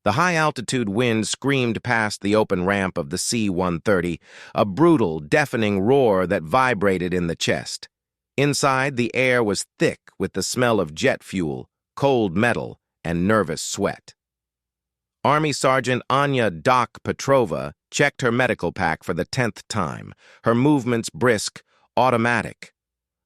The high-altitude wind screamed past the open ramp of the C-130, a brutal, deafening roar that vibrated in the chest. Inside, the air was thick with the smell of jet fuel, cold metal, and nervous sweat. Army Sergeant Anya "Doc" Petrova checked her medical pack for the 10th time, her movements brisk, automatic.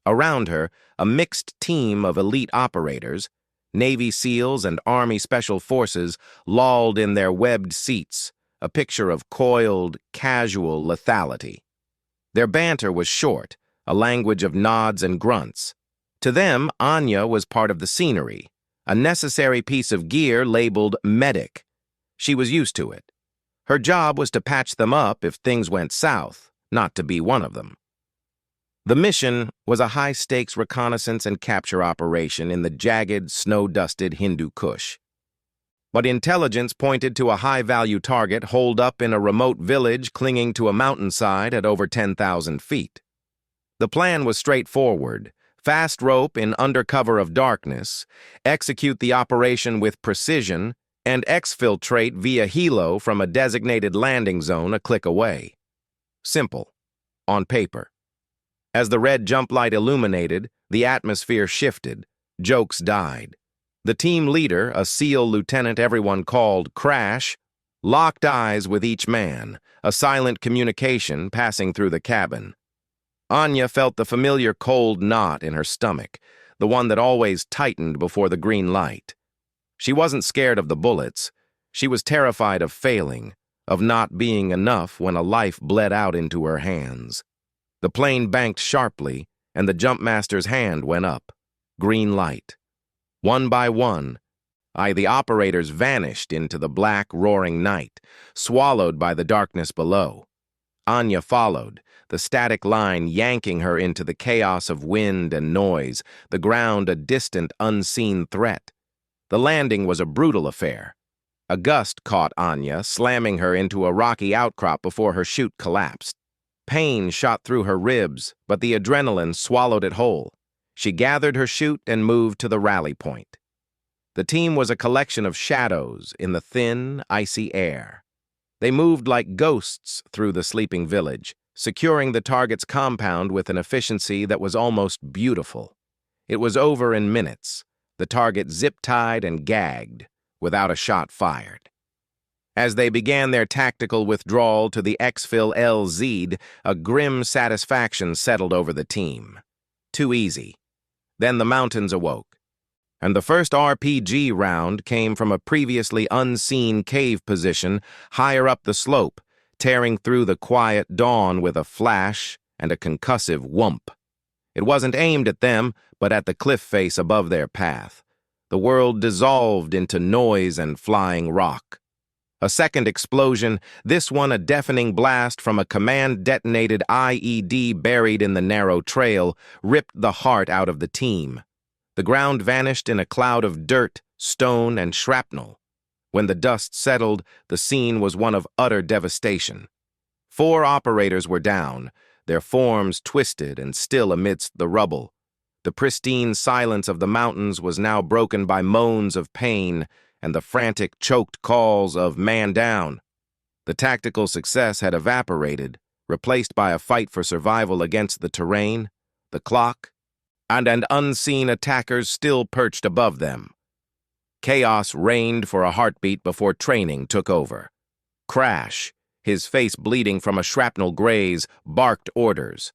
Around her, a mixed team of elite operators, Navy SEALs and Army Special Forces, lolled in their webbed seats, a picture of coiled, casual lethality. Their banter was short, a language of nods and grunts. To them, Anya was part of the scenery, a necessary piece of gear labeled medic. She was used to it. Her job was to patch them up if things went south, not to be one of them. The mission was a high-stakes reconnaissance and capture operation in the jagged, snow-dusted Hindu Kush. But intelligence pointed to a high-value target holed up in a remote village clinging to a mountainside at over 10,000 feet. The plan was straightforward: fast rope in under cover of darkness, execute the operation with precision, and exfiltrate via helo from a designated landing zone a click away. Simple. On paper. As the red jump light illuminated, the atmosphere shifted. Jokes died. The team leader, a SEAL lieutenant everyone called Crash, locked eyes with each man, a silent communication passing through the cabin. Anya felt the familiar cold knot in her stomach, the one that always tightened before the green light. She wasn't scared of the bullets. She was terrified of failing, of not being enough when a life bled out into her hands. The plane banked sharply, and the jumpmaster's hand went up. Green light. One by one, the operators vanished into the black, roaring night, swallowed by the darkness below. Anya followed, the static line yanking her into the chaos of wind and noise, the ground a distant, unseen threat. The landing was a brutal affair. A gust caught Anya, slamming her into a rocky outcrop before her chute collapsed. Pain shot through her ribs, but the adrenaline swallowed it whole. She gathered her chute and moved to the rally point. The team was a collection of shadows in the thin, icy air. They moved like ghosts through the sleeping village, securing the target's compound with an efficiency that was almost beautiful. It was over in minutes, the target zip-tied and gagged, without a shot fired. As they began their tactical withdrawal to the exfil LZ, a grim satisfaction settled over the team. Too easy. Then the mountains awoke, and the first RPG round came from a previously unseen cave position higher up the slope, tearing through the quiet dawn with a flash and a concussive whump. It wasn't aimed at them, but at the cliff face above their path. The world dissolved into noise and flying rock. A second explosion, this one a deafening blast from a command-detonated IED buried in the narrow trail, ripped the heart out of the team. The ground vanished in a cloud of dirt, stone, and shrapnel. When the dust settled, the scene was one of utter devastation. 4 operators were down, their forms twisted and still amidst the rubble. The pristine silence of the mountains was now broken by moans of pain and the frantic, choked calls of "man down." The tactical success had evaporated, replaced by a fight for survival against the terrain, the clock, and unseen attackers still perched above them. Chaos reigned for a heartbeat before training took over. Crash, his face bleeding from a shrapnel graze, barked orders.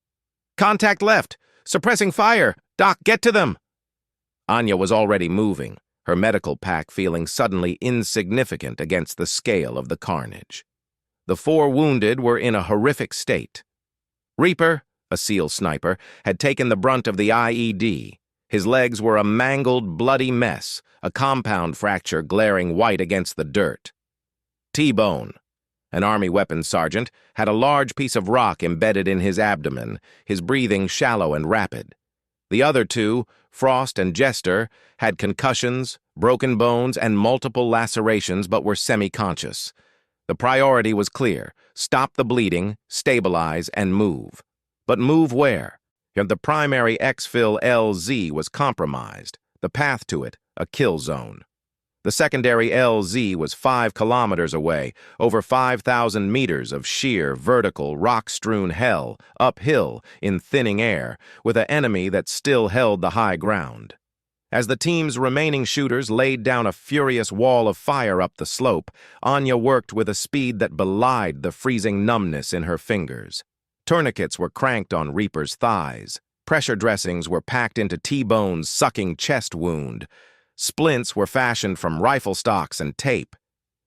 "Contact left! Suppressing fire! Doc, get to them!" Anya was already moving, her medical pack feeling suddenly insignificant against the scale of the carnage. The 4 wounded were in a horrific state. Reaper, a SEAL sniper, had taken the brunt of the IED. His legs were a mangled, bloody mess, a compound fracture glaring white against the dirt. T-Bone, an Army weapons sergeant, had a large piece of rock embedded in his abdomen, his breathing shallow and rapid. The other 2, Frost and Jester, had concussions, broken bones, and multiple lacerations but were semi-conscious. The priority was clear: stop the bleeding, stabilize, and move. But move where? The primary exfil LZ was compromised, the path to it a kill zone. The secondary LZ was 5 kilometers away, over 5,000 meters of sheer, vertical, rock-strewn hell, uphill, in thinning air, with an enemy that still held the high ground. As the team's remaining shooters laid down a furious wall of fire up the slope, Anya worked with a speed that belied the freezing numbness in her fingers. Tourniquets were cranked on Reaper's thighs. Pressure dressings were packed into T-Bone's sucking chest wound. Splints were fashioned from rifle stocks and tape.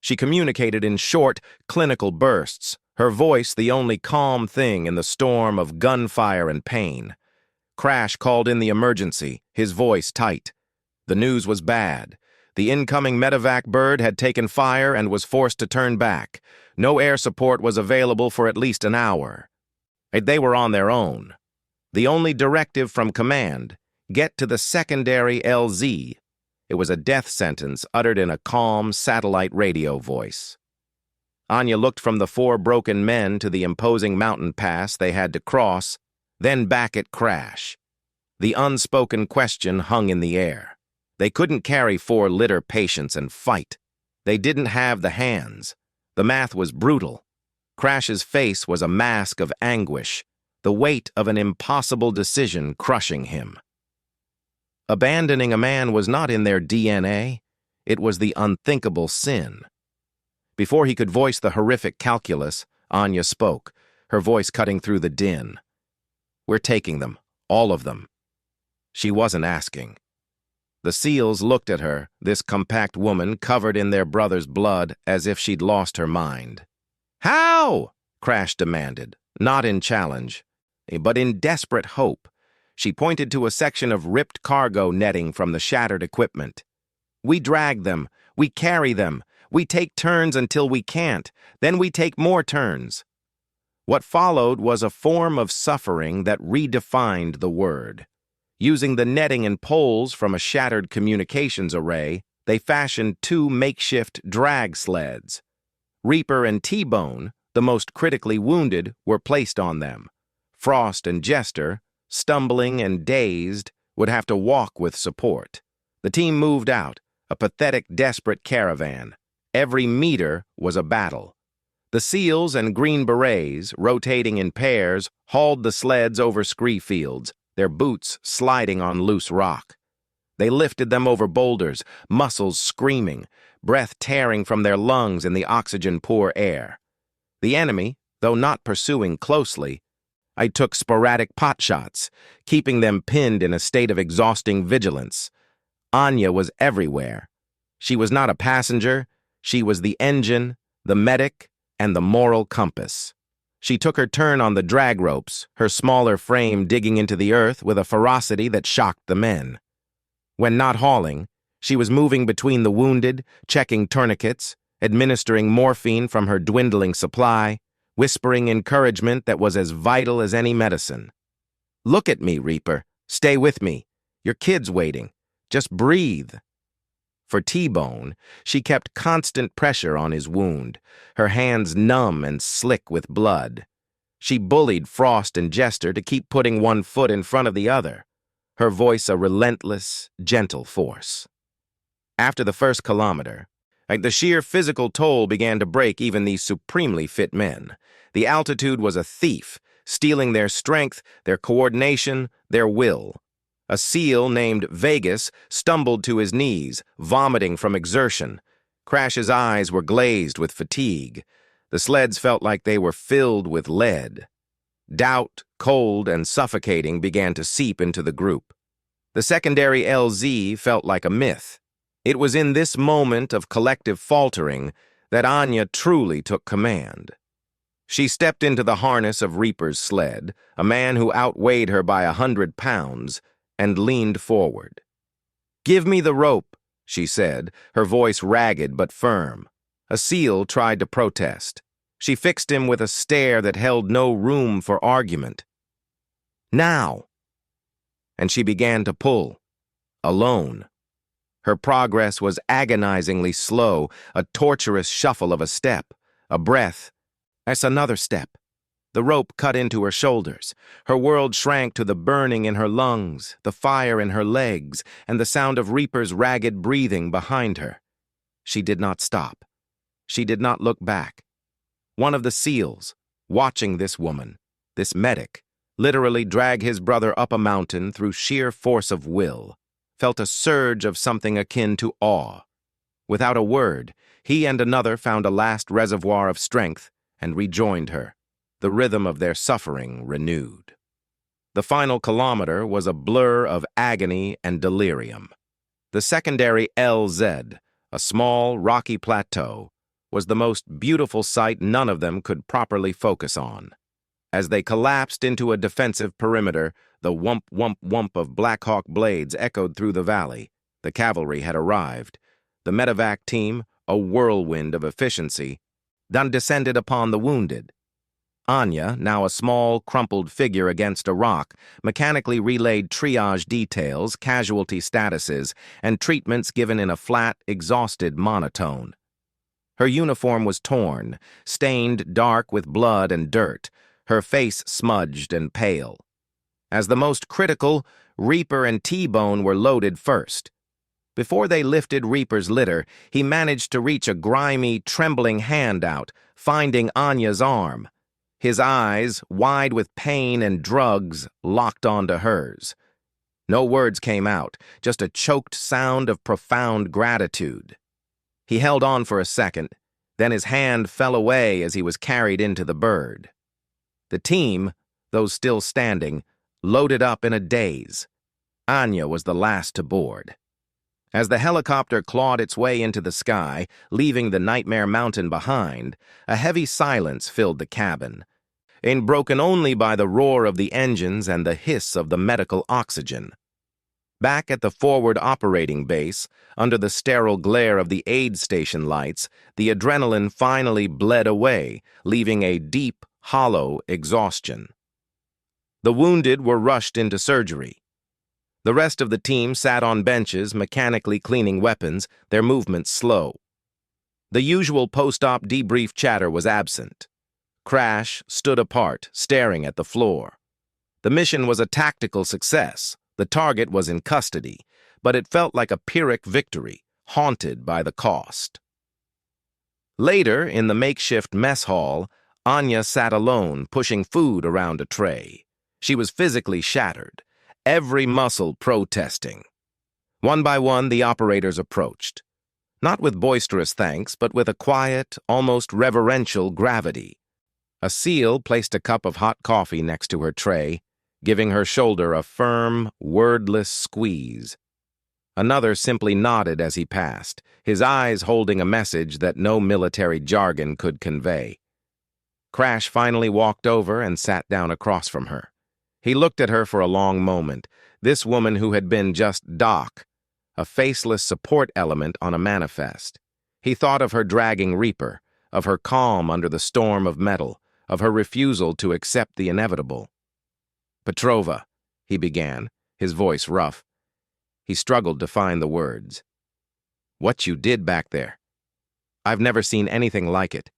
She communicated in short, clinical bursts, her voice the only calm thing in the storm of gunfire and pain. Crash called in the emergency, his voice tight. The news was bad. The incoming medevac bird had taken fire and was forced to turn back. No air support was available for at least an hour. They were on their own. The only directive from command, get to the secondary LZ. It was a death sentence uttered in a calm, satellite radio voice. Anya looked from the 4 broken men to the imposing mountain pass they had to cross, then back at Crash. The unspoken question hung in the air. They couldn't carry 4 litter patients and fight. They didn't have the hands. The math was brutal. Crash's face was a mask of anguish, the weight of an impossible decision crushing him. Abandoning a man was not in their DNA. It was the unthinkable sin. Before he could voice the horrific calculus, Anya spoke, her voice cutting through the din. We're taking them, all of them. She wasn't asking. The SEALs looked at her, this compact woman covered in their brother's blood, as if she'd lost her mind. How? Crash demanded, not in challenge, but in desperate hope. She pointed to a section of ripped cargo netting from the shattered equipment. We drag them, we carry them, we take turns until we can't, then we take more turns. What followed was a form of suffering that redefined the word. Using the netting and poles from a shattered communications array, they fashioned 2 makeshift drag sleds. Reaper and T-Bone, the most critically wounded, were placed on them. Frost and Jester, stumbling and dazed, would have to walk with support. The team moved out, a pathetic, desperate caravan. Every meter was a battle. The SEALs and Green Berets, rotating in pairs, hauled the sleds over scree fields, their boots sliding on loose rock. They lifted them over boulders, muscles screaming, breath tearing from their lungs in the oxygen-poor air. The enemy, though not pursuing closely, I took sporadic pot shots, keeping them pinned in a state of exhausting vigilance. Anya was everywhere. She was not a passenger. She was the engine, the medic, and the moral compass. She took her turn on the drag ropes, her smaller frame digging into the earth with a ferocity that shocked the men. When not hauling, she was moving between the wounded, checking tourniquets, administering morphine from her dwindling supply, whispering encouragement that was as vital as any medicine. Look at me, Reaper. Stay with me. Your kid's waiting. Just breathe. For T-Bone, she kept constant pressure on his wound, her hands numb and slick with blood. She bullied Frost and Jester to keep putting one foot in front of the other, her voice a relentless, gentle force. After the first kilometer, the sheer physical toll began to break even these supremely fit men. The altitude was a thief, stealing their strength, their coordination, their will. A SEAL named Vegas stumbled to his knees, vomiting from exertion. Crash's eyes were glazed with fatigue. The sleds felt like they were filled with lead. Doubt, cold, and suffocating began to seep into the group. The secondary LZ felt like a myth. It was in this moment of collective faltering that Anya truly took command. She stepped into the harness of Reaper's sled, a man who outweighed her by 100 pounds, and leaned forward. "Give me the rope," she said, her voice ragged but firm. A SEAL tried to protest. She fixed him with a stare that held no room for argument. "Now!" And she began to pull, alone. Her progress was agonizingly slow, a torturous shuffle of a step, a breath. That's another step. The rope cut into her shoulders. Her world shrank to the burning in her lungs, the fire in her legs, and the sound of Reaper's ragged breathing behind her. She did not stop. She did not look back. One of the SEALs, watching this woman, this medic, literally drag his brother up a mountain through sheer force of will, felt a surge of something akin to awe. Without a word, he and another found a last reservoir of strength and rejoined her, the rhythm of their suffering renewed. The final kilometer was a blur of agony and delirium. The secondary LZ, a small, rocky plateau, was the most beautiful sight none of them could properly focus on. As they collapsed into a defensive perimeter, the whump, whump, whump of Black Hawk blades echoed through the valley. The cavalry had arrived. The medevac team, a whirlwind of efficiency, then descended upon the wounded. Anya, now a small, crumpled figure against a rock, mechanically relayed triage details, casualty statuses, and treatments given in a flat, exhausted monotone. Her uniform was torn, stained dark with blood and dirt, her face smudged and pale. As the most critical, Reaper and T-Bone were loaded first. Before they lifted Reaper's litter, he managed to reach a grimy, trembling hand out, finding Anya's arm. His eyes, wide with pain and drugs, locked onto hers. No words came out, just a choked sound of profound gratitude. He held on for a second, then his hand fell away as he was carried into the bird. The team, those still standing, loaded up in a daze. Anya was the last to board. As the helicopter clawed its way into the sky, leaving the Nightmare Mountain behind, a heavy silence filled the cabin, broken only by the roar of the engines and the hiss of the medical oxygen. Back at the forward operating base, under the sterile glare of the aid station lights, the adrenaline finally bled away, leaving a deep, hollow exhaustion. The wounded were rushed into surgery. The rest of the team sat on benches, mechanically cleaning weapons, their movements slow. The usual post-op debrief chatter was absent. Crash stood apart, staring at the floor. The mission was a tactical success. The target was in custody, but it felt like a Pyrrhic victory, haunted by the cost. Later, in the makeshift mess hall, Anya sat alone, pushing food around a tray. She was physically shattered, every muscle protesting. One by one, the operators approached. Not with boisterous thanks, but with a quiet, almost reverential gravity. A SEAL placed a cup of hot coffee next to her tray, giving her shoulder a firm, wordless squeeze. Another simply nodded as he passed, his eyes holding a message that no military jargon could convey. Crash finally walked over and sat down across from her. He looked at her for a long moment, this woman who had been just Doc, a faceless support element on a manifest. He thought of her dragging Reaper, of her calm under the storm of metal, of her refusal to accept the inevitable. "Petrova," he began, his voice rough. He struggled to find the words. "What you did back there. I've never seen anything like it.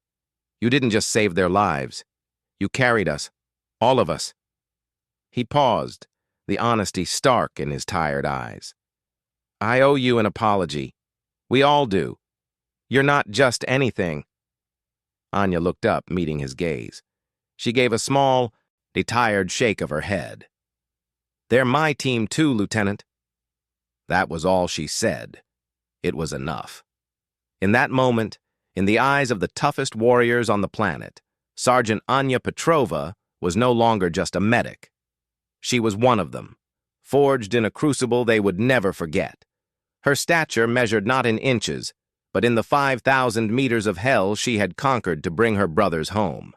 You didn't just save their lives. You carried us, all of us." He paused, the honesty stark in his tired eyes. "I owe you an apology. We all do. You're not just anything." Anya looked up, meeting his gaze. She gave a small, tired shake of her head. "They're my team too, Lieutenant." That was all she said. It was enough. In that moment, in the eyes of the toughest warriors on the planet, Sergeant Anya Petrova was no longer just a medic. She was one of them, forged in a crucible they would never forget. Her stature measured not in inches, but in the 5,000 meters of hell she had conquered to bring her brothers home.